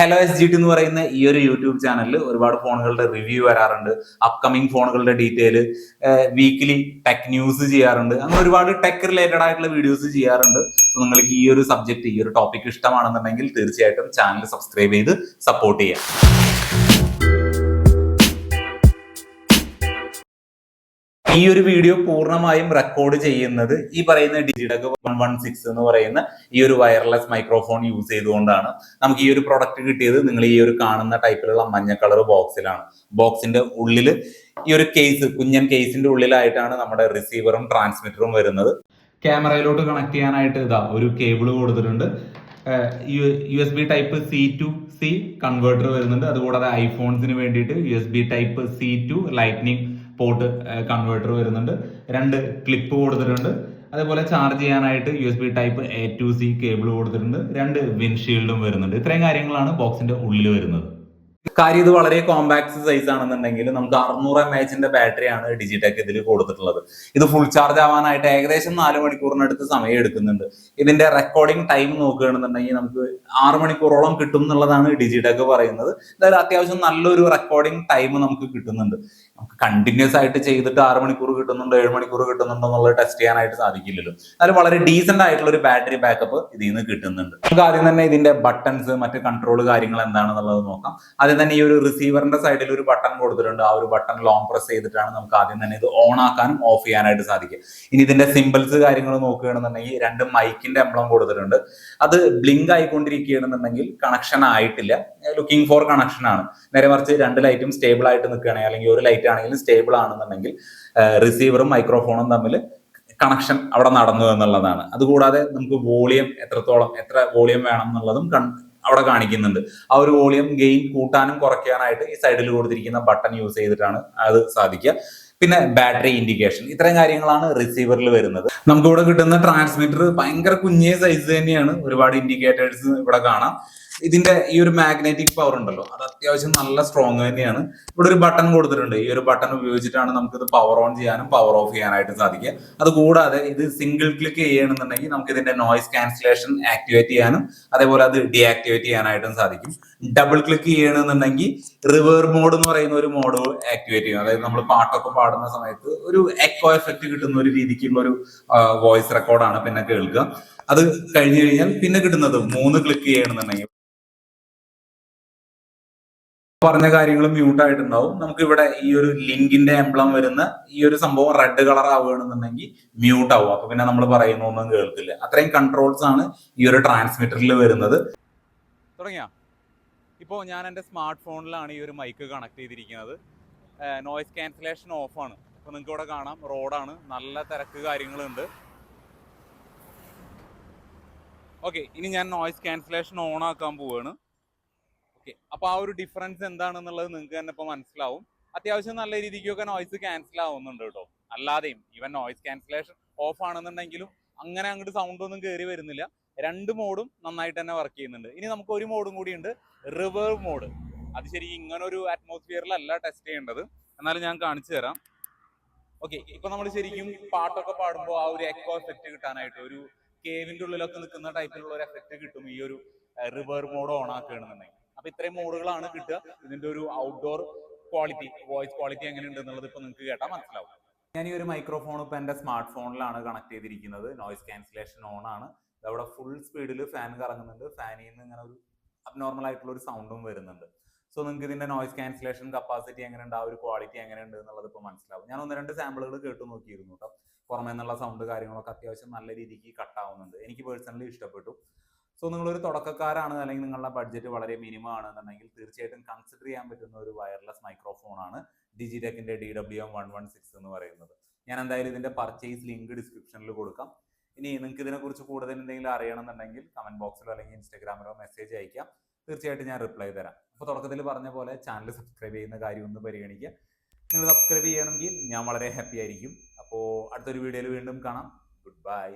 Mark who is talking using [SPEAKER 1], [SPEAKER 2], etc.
[SPEAKER 1] Hello S G T എന്ന് പറയുന്ന ഈ ഒരു യൂട്യൂബ് ചാനലിൽ ഒരുപാട് ഫോണുകളുടെ റിവ്യൂ വരാറുണ്ട്. അപ്കമിങ് ഫോണുകളുടെ ഡീറ്റെയിൽ, വീക്കിലി ടെക് ന്യൂസ് ചെയ്യാറുണ്ട്. അങ്ങനെ ഒരുപാട് ടെക് റിലേറ്റഡ് ആയിട്ടുള്ള വീഡിയോസ് ചെയ്യാറുണ്ട്. സോ നിങ്ങൾക്ക് ഈ ഒരു സബ്ജക്ട്, ഈ ഒരു ടോപ്പിക് ഇഷ്ടമാണെന്നുണ്ടെങ്കിൽ തീർച്ചയായിട്ടും ചാനൽ സബ്സ്ക്രൈബ് ചെയ്ത് സപ്പോർട്ട് ചെയ്യാം. ഈ ഒരു വീഡിയോ പൂർണ്ണമായും റെക്കോർഡ് ചെയ്യുന്നത് ഈ പറയുന്ന ഡിജിടെക് 116 എന്ന് പറയുന്ന ഈ ഒരു വയർലെസ് മൈക്രോഫോൺ യൂസ് ചെയ്തുകൊണ്ടാണ്. നമുക്ക് ഈ ഒരു പ്രൊഡക്റ്റ് കിട്ടിയത് നിങ്ങൾ ഈ ഒരു കാണുന്ന ടൈപ്പിലുള്ള മഞ്ഞ കളർ ബോക്സിലാണ്. ബോക്സിന്റെ ഉള്ളിൽ ഈ ഒരു കേസ്, കുഞ്ഞൻ കേസിന്റെ ഉള്ളിലായിട്ടാണ് നമ്മുടെ റിസീവറും ട്രാൻസ്മിറ്ററും വരുന്നത്. ക്യാമറയിലോട്ട് കണക്ട് ചെയ്യാനായിട്ട് ഇതാ ഒരു കേബിൾ കൊടുത്തിട്ടുണ്ട്. USB type C to C converter വരുന്നുണ്ട്. അതുകൂടാതെ ഐഫോൺസിന് വേണ്ടിയിട്ട് USB type C to lightning port converter വരുന്നുണ്ട്. 2 ക്ലിപ്പ് കൊടുത്തിട്ടുണ്ട്. അതേപോലെ ചാർജ് ചെയ്യാനായിട്ട് USB type A to C cable കൊടുത്തിട്ടുണ്ട്. 2 വിൻഷീൽഡും വരുന്നുണ്ട്. ഇത്രയും കാര്യങ്ങളാണ് ബോക്സിന്റെ ഉള്ളിൽ വരുന്നത്. കാര്യം ഇത് വളരെ കോമ്പാക്ട് സൈസ് ആണെന്നുണ്ടെങ്കിൽ നമുക്ക് 600 mAh ബാറ്ററിയാണ് ഡിജിടെക് ഇതിൽ കൊടുത്തിട്ടുള്ളത്. ഇത് ഫുൾ ചാർജ് ആവാനായിട്ട് ഏകദേശം 4 മണിക്കൂറിനടുത്ത് സമയം എടുക്കുന്നുണ്ട്. ഇതിന്റെ റെക്കോർഡിംഗ് ടൈം നോക്കുകയാണെന്നുണ്ടെങ്കിൽ നമുക്ക് 6 മണിക്കൂറോളം കിട്ടും എന്നുള്ളതാണ് ഡിജിടെക് പറയുന്നത്. അതായത് അത്യാവശ്യം നല്ലൊരു റെക്കോർഡിംഗ് ടൈം നമുക്ക് കിട്ടുന്നുണ്ട്. നമുക്ക് കണ്ടിന്യൂസ് ആയിട്ട് ചെയ്തിട്ട് 6 മണിക്കൂർ കിട്ടുന്നുണ്ടോ 7 മണിക്കൂർ കിട്ടുന്നുണ്ടോ എന്നുള്ളത് ടെസ്റ്റ് ചെയ്യാനായിട്ട് സാധിക്കില്ലല്ലോ. എന്നാലും വളരെ ഡീസന്റ് ആയിട്ടുള്ള ഒരു ബാറ്ററി ബാക്കപ്പ് ഇതിൽ നിന്ന് കിട്ടുന്നുണ്ട്. നമുക്ക് ആദ്യം തന്നെ ഇതിന്റെ ബട്ടൺസ്, മറ്റ് കൺട്രോൾ കാര്യങ്ങൾ എന്താണെന്നുള്ളത് നോക്കാം. ആദ്യം തന്നെ ഈ ഒരു റിസീവറിന്റെ സൈഡിൽ ഒരു ബട്ടൺ കൊടുത്തിട്ടുണ്ട്. ആ ഒരു ബട്ടൺ ലോങ് പ്രസ് ചെയ്തിട്ടാണ് നമുക്ക് ആദ്യം തന്നെ ഇത് ഓൺ ആക്കാനും ഓഫ് ചെയ്യാനായിട്ട് സാധിക്കും. ഇനി ഇതിന്റെ സിമ്പിൾസ് കാര്യങ്ങൾ നോക്കുകയാണെന്നുണ്ടെങ്കിൽ 2 മൈക്കിന്റെ എംബ്ലം കൊടുത്തിട്ടുണ്ട്. അത് ബ്ലിങ്ക് ആയിക്കൊണ്ടിരിക്കുകയാണെന്നുണ്ടെങ്കിൽ കണക്ഷൻ ആയിട്ടില്ല, ലുക്കിംഗ് ഫോർ കണക്ഷൻ ആണ്. നേരെ മറിച്ച് 2 ലൈറ്റും സ്റ്റേബിൾ ആയിട്ട് നിൽക്കുകയാണെങ്കിൽ, അല്ലെങ്കിൽ ഒരു ലൈറ്റ് ആണെങ്കിലും സ്റ്റേബിൾ ആണെന്നുണ്ടെങ്കിൽ റിസീവറും മൈക്രോഫോണും തമ്മിൽ കണക്ഷൻ അവിടെ നടന്നു എന്നുള്ളതാണ്. അതുകൂടാതെ നമുക്ക് വോളിയം എത്രത്തോളം, എത്ര വോളിയം വേണം എന്നുള്ളതും അവിടെ കാണിക്കുന്നുണ്ട്. ആ ഒരു വോളിയം ഗെയിൻ കൂട്ടാനും കുറയ്ക്കാനായിട്ട് ഈ സൈഡിൽ കൊടുത്തിരിക്കുന്ന ബട്ടൺ യൂസ് ചെയ്തിട്ടാണ് അത് സാധിക്കുക. പിന്നെ ബാറ്ററി ഇൻഡിക്കേഷൻ, ഇത്രയും കാര്യങ്ങളാണ് റിസീവറിൽ വരുന്നത്. നമുക്ക് ഇവിടെ കിട്ടുന്ന ട്രാൻസ്മിറ്റർ ഭയങ്കര കുഞ്ഞിയ സൈസ് തന്നെയാണ്. ഒരുപാട് ഇൻഡിക്കേറ്റേഴ്സ് ഇവിടെ കാണാം. ഇതിന്റെ ഈ ഒരു മാഗ്നറ്റിക് പവർ ഉണ്ടല്ലോ, അത് അത്യാവശ്യം നല്ല സ്ട്രോങ് തന്നെയാണ്. ഇവിടെ ഒരു ബട്ടൺ കൊടുത്തിട്ടുണ്ട്. ഈ ഒരു ബട്ടൺ ഉപയോഗിച്ചിട്ടാണ് നമുക്ക് ഇത് പവർ ഓൺ ചെയ്യാനും പവർ ഓഫ് ചെയ്യാനായിട്ട് സാധിക്കുക. അതുകൂടാതെ ഇത് സിംഗിൾ ക്ലിക്ക് ചെയ്യണമെന്നുണ്ടെങ്കിൽ നമുക്ക് ഇതിന്റെ നോയിസ് ക്യാൻസലേഷൻ ആക്ടിവേറ്റ് ചെയ്യാനും അതേപോലെ അത് ഡീആക്ടിവേറ്റ് ചെയ്യാനായിട്ടും സാധിക്കും. ഡബിൾ ക്ലിക്ക് ചെയ്യണമെന്നുണ്ടെങ്കിൽ റിവേർബ് മോഡ് എന്ന് പറയുന്ന ഒരു മോഡ് ആക്ടിവേറ്റ് ചെയ്യും. അതായത് നമ്മൾ പാട്ടൊക്കെ പാടുന്ന സമയത്ത് ഒരു എക്കോ എഫക്റ്റ് കിട്ടുന്ന ഒരു രീതിക്കുള്ള ഒരു വോയിസ് റെക്കോർഡാണ് പിന്നെ കേൾക്കുക. അത് കഴിഞ്ഞു കഴിഞ്ഞാൽ പിന്നെ കിട്ടുന്നത് 3 ക്ലിക്ക് ചെയ്യണമെന്നുണ്ടെങ്കിൽ പറഞ്ഞ കാര്യങ്ങൾ മ്യൂട്ട് ആയിട്ടുണ്ടാവും. നമുക്ക് ഇവിടെ ഈ ഒരു ലിങ്കിന്റെ എംബ്ലം വരുന്ന ഈ ഒരു സംഭവം റെഡ് കളർ ആവുകയാണെന്നുണ്ടെങ്കിൽ മ്യൂട്ട് ആവും. അപ്പൊ പിന്നെ നമ്മൾ പറയുന്നൊന്നും കേൾക്കില്ല. അത്രയും കൺട്രോൾസ് ആണ് ഈ ഒരു ട്രാൻസ്മിറ്ററിൽ വരുന്നത്.
[SPEAKER 2] തുടങ്ങിയ ഇപ്പോൾ ഞാൻ എൻ്റെ സ്മാർട്ട് ഫോണിലാണ് ഈ ഒരു മൈക്ക് കണക്ട് ചെയ്തിരിക്കുന്നത്. നോയിസ് ക്യാൻസലേഷൻ ഓഫാണ്. അപ്പോൾ നിങ്ങൾക്ക് ഇവിടെ കാണാം, റോഡാണ്, നല്ല തിരക്ക് കാര്യങ്ങളുണ്ട്. ഓക്കെ, ഇനി ഞാൻ നോയിസ് ക്യാൻസലേഷൻ ഓൺ ആക്കാൻ പോവുകയാണ്. ഓക്കെ, അപ്പോൾ ആ ഒരു ഡിഫറൻസ് എന്താണെന്നുള്ളത് നിങ്ങൾക്ക് തന്നെ ഇപ്പോൾ മനസ്സിലാവും. അത്യാവശ്യം നല്ല രീതിക്കൊക്കെ നോയിസ് ക്യാൻസൽ ആവുന്നുണ്ട് കേട്ടോ. അല്ലാതെയും ഈവൻ നോയിസ് ക്യാൻസലേഷൻ ഓഫ് ആണെന്നുണ്ടെങ്കിലും അങ്ങനെ അങ്ങോട്ട് സൗണ്ട് ഒന്നും കയറി വരുന്നില്ല. 2 മോഡും നന്നായിട്ട് തന്നെ വർക്ക് ചെയ്യുന്നുണ്ട്. ഇനി നമുക്ക് ഒരു മോഡും കൂടി ഉണ്ട്, റിവേർബ് മോഡ്. അത് ശരിക്കും ഇങ്ങനെ ഒരു അറ്റ്മോസ്ഫിയറിലല്ല ടെസ്റ്റ് ചെയ്യേണ്ടത്, എന്നാലും ഞാൻ കാണിച്ചു തരാം. ഓക്കെ, ഇപ്പൊ നമ്മൾ ശരിക്കും പാട്ടൊക്കെ പാടുമ്പോൾ ആ ഒരു എക്കോ എഫക്റ്റ് കിട്ടാനായിട്ട് ഒരു കേവിന്റെ ഉള്ളിലൊക്കെ നിൽക്കുന്ന ടൈപ്പിലുള്ള ഒരു എഫക്റ്റ് കിട്ടും ഈ ഒരു റിവേർബ് മോഡ് ഓൺ ആക്കുകയാണെന്നുണ്ടെങ്കിൽ. അപ്പൊ ഇത്രയും മോഡുകളാണ് കിട്ടുക. ഇതിന്റെ ഒരു ഔട്ട്ഡോർ ക്വാളിറ്റി, വോയിസ് ക്വാളിറ്റി എങ്ങനെയുണ്ട് എന്നുള്ളത് ഇപ്പൊ നിങ്ങൾക്ക് കേട്ടാൽ മനസ്സിലാവും. ഞാൻ ഈ ഒരു മൈക്രോഫോൺ ഇപ്പൊ എന്റെ സ്മാർട്ട് ഫോണിലാണ് കണക്ട് ചെയ്തിരിക്കുന്നത്. നോയിസ് ക്യാൻസലേഷൻ ഓൺ ആണ്. അവിടെ ഫുൾ സ്പീഡിൽ ഫാൻ കറങ്ങുന്നുണ്ട്. ഫാനിൽ നിന്ന് ഇങ്ങനെ ഒരു അബ്നോർമൽ ആയിട്ടുള്ള ഒരു സൗണ്ടും വരുന്നുണ്ട്. സോ നിങ്ങൾക്ക് ഇതിന്റെ നോയിസ് ക്യാൻസലേഷൻ കപ്പാസിറ്റി എങ്ങനെയുണ്ട്, ആ ഒരു ക്വാളിറ്റി എങ്ങനെയുണ്ട് എന്നുള്ളത് ഇപ്പോൾ മനസ്സിലാവും. ഞാൻ 1-2 സാമ്പിളുകൾ കേട്ടു നോക്കിയിരുന്നു കേട്ടോ. പുറമേ നിന്നുള്ള സൗണ്ട് കാര്യങ്ങളൊക്കെ അത്യാവശ്യം നല്ല രീതിക്ക് കട്ടാവുന്നുണ്ട്. എനിക്ക് പേഴ്സണലി ഇഷ്ടപ്പെട്ടു. സോ നിങ്ങളൊരു തുടക്കക്കാരാണ്, അല്ലെങ്കിൽ നിങ്ങളുടെ ബഡ്ജറ്റ് വളരെ മിനിമം ആണെന്നുണ്ടെങ്കിൽ തീർച്ചയായിട്ടും കൺസിഡർ ചെയ്യാൻ പറ്റുന്ന ഒരു വയർലെസ് മൈക്രോഫോൺ ആണ് ഡിജിടെക്കിന്റെ DWM116 എന്ന് പറയുന്നത്. ഞാൻ എന്തായാലും ഇതിന്റെ പർച്ചേസ് ലിങ്ക് ഡിസ്ക്രിപ്ഷനിൽ കൊടുക്കാം. ഇനി നിങ്ങൾക്ക് ഇതിനെക്കുറിച്ച് കൂടുതൽ എന്തെങ്കിലും അറിയണമെന്നുണ്ടെങ്കിൽ കമന്റ് ബോക്സിലോ അല്ലെങ്കിൽ ഇൻസ്റ്റാഗ്രാമിലോ മെസ്സേജ് അയക്കാം. തീർച്ചയായിട്ടും ഞാൻ റിപ്ലൈ തരാം. അപ്പോൾ തുടക്കത്തിൽ പറഞ്ഞ പോലെ ചാനൽ സബ്സ്ക്രൈബ് ചെയ്യുന്ന കാര്യം ഒന്ന് പരിഗണിക്കുക. നിങ്ങൾ സബ്സ്ക്രൈബ് ചെയ്യണമെങ്കിൽ ഞാൻ വളരെ ഹാപ്പി ആയിരിക്കും. അപ്പോൾ അടുത്തൊരു വീഡിയോയിൽ വീണ്ടും കാണാം. Good bye.